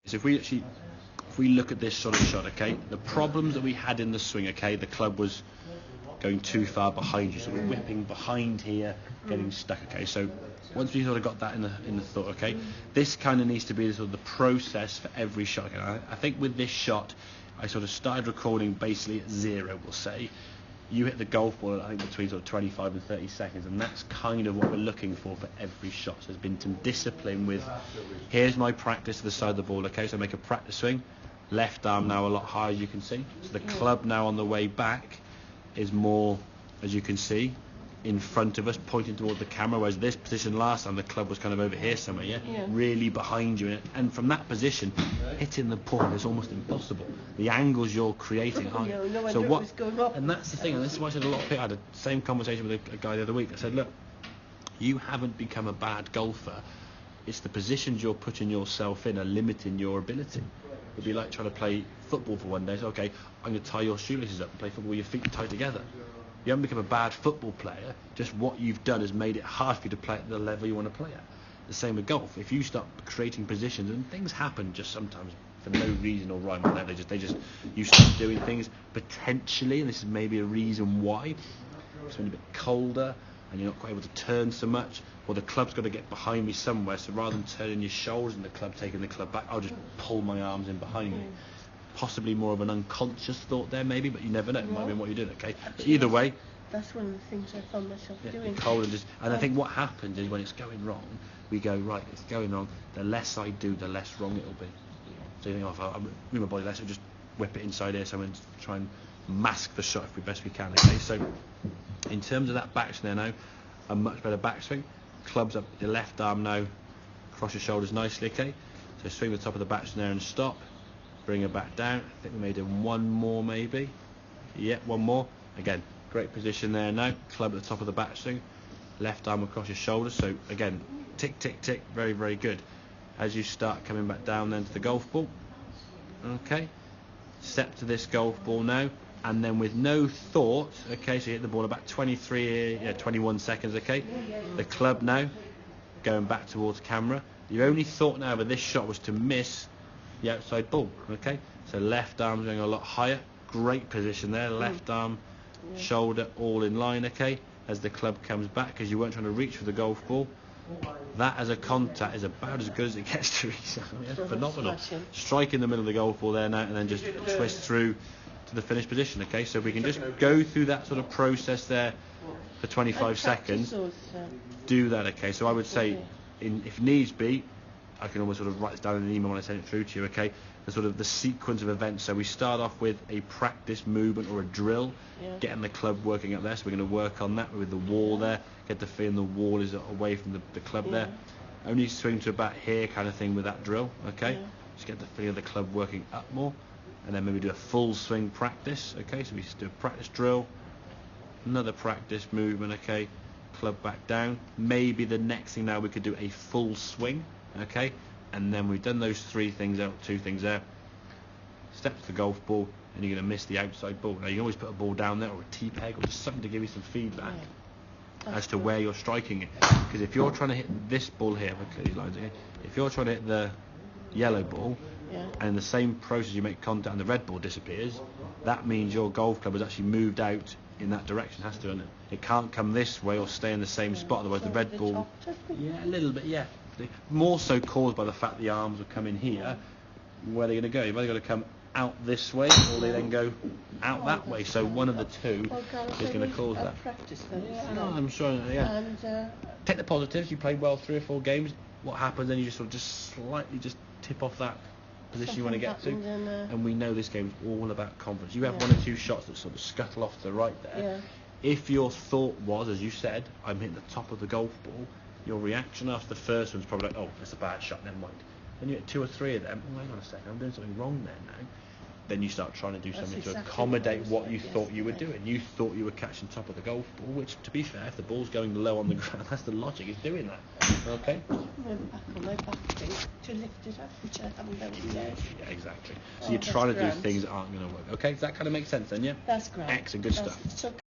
So if we look at this sort of shot, okay, the problems that we had in the swing, okay, the club was going too far behind you, sort of whipping behind here, getting stuck, okay. So once we sort of got that in the thought, okay, this kind of needs to be the sort of the process for every shot. Okay? I think with this shot, I sort of started recording basically at 0, we'll say. You hit the golf ball, I think, between sort of 25 and 30 seconds, and that's kind of what we're looking for every shot. So there's been some discipline with, here's my practice to the side of the ball, okay, so I make a practice swing, left arm now a lot higher, as you can see. So the club now on the way back is more, as you can see, in front of us, pointing toward the camera, whereas this position last time, the club was kind of over here somewhere, yeah? Really behind you. And from that position, hitting the ball is almost impossible. The angles you're creating aren't. So what? And that's the thing, and this is why I said a lot of people. I had the same conversation with a guy the other week. I said, look, you haven't become a bad golfer. It's the positions you're putting yourself in are limiting your ability. It'd be like trying to play football for one day. So, okay, I'm going to tie your shoelaces up and play football with your feet tied together. You haven't become a bad football player, just what you've done has made it hard for you to play at the level you want to play at. The same with golf. If you start creating positions, and things happen just sometimes for no reason or rhyme or whatever, you start doing things potentially, and this is maybe a reason why, it's been a bit colder and you're not quite able to turn so much, or the club's got to get behind me somewhere, so rather than turning your shoulders and the club taking the club back, I'll just pull my arms in behind me. Possibly more of an unconscious thought there, maybe, but you never know. It might be what you're doing, okay? But either way, that's one of the things I found myself doing. Cold and I think what happens is when it's going wrong, we go, right, it's going wrong. The less I do, the less wrong it'll be. So you think, oh, if I move my body less, I'll just whip it inside here, so I'm going to try and mask the shot if we best we can, okay? So in terms of that backswing there now, a much better backswing. Clubs up your left arm now, cross your shoulders nicely, okay? So swing the top of the backswing there and stop. Bring her back down. I think we made it one more maybe. Yeah, one more. Again, great position there now. Club at the top of the backswing. Left arm across your shoulders. So again, tick, tick, tick. Very, very good. As you start coming back down then to the golf ball. Okay. Step to this golf ball now. And then with no thought, okay, so you hit the ball about 21 seconds, okay. The club now, going back towards camera. Your only thought now with this shot was to miss the outside ball, okay. So left arm's going a lot higher. Great position there. Left arm, shoulder all in line, okay. As the club comes back, because you weren't trying to reach for the golf ball. That as a contact is about as good as it gets to reach. Phenomenal. Strike in the middle of the golf ball there now, and then just twist through to the finished position, okay. So we can just go through that sort of process there for 25 seconds. Do that, okay. So I would say, if needs be, I can almost sort of write this down in an email when I send it through to you, okay? The sort of the sequence of events. So we start off with a practice movement or a drill, getting the club working up there. So we're going to work on that with the wall there. Get the feeling the wall is away from the club there. Only swing to about here kind of thing with that drill, okay? Just get the feeling of the club working up more. And then maybe do a full swing practice, okay? So we just do a practice drill, another practice movement, okay? Club back down. Maybe the next thing now we could do a full swing. Okay, and then we've done those two things there. Step to the golf ball, and you're going to miss the outside ball. Now you can always put a ball down there, or a tee peg, or just something to give you some feedback as to where you're striking it. Because if you're trying to hit this ball here, these lines here, if you're trying to hit the yellow ball, and in the same process you make contact and the red ball disappears, that means your golf club has actually moved out in that direction. Has to, it can't come this way or stay in the same spot. Otherwise, the red ball, a little bit, more so caused by the fact the arms will come in here. Where are they going to go? You've either got to come out this way, or they then go out that way. So one of the two is going to cause that. I'm sure. And take the positives. You played well 3 or 4 games. What happens then? You just sort of slightly tip off that position you want to get to. And we know this game is all about confidence. You have 1 or 2 shots that sort of scuttle off to the right there. If your thought was, as you said, I'm hitting the top of the golf ball, your reaction after the first one's probably like, oh, that's a bad shot, never mind. Then you get 2 or 3 of them, oh, hang on a second, I'm doing something wrong there now. Then you start trying to do something to accommodate what you thought you were doing. You thought you were catching top of the golf ball, which, to be fair, if the ball's going low on the ground, that's the logic, it's doing that. Okay? Went back on my back thing to lift it up, which I haven't done yet. Yeah, exactly. So you're trying to do things that aren't going to work. Okay, does that kind of make sense then, yeah? That's great. Excellent, good stuff.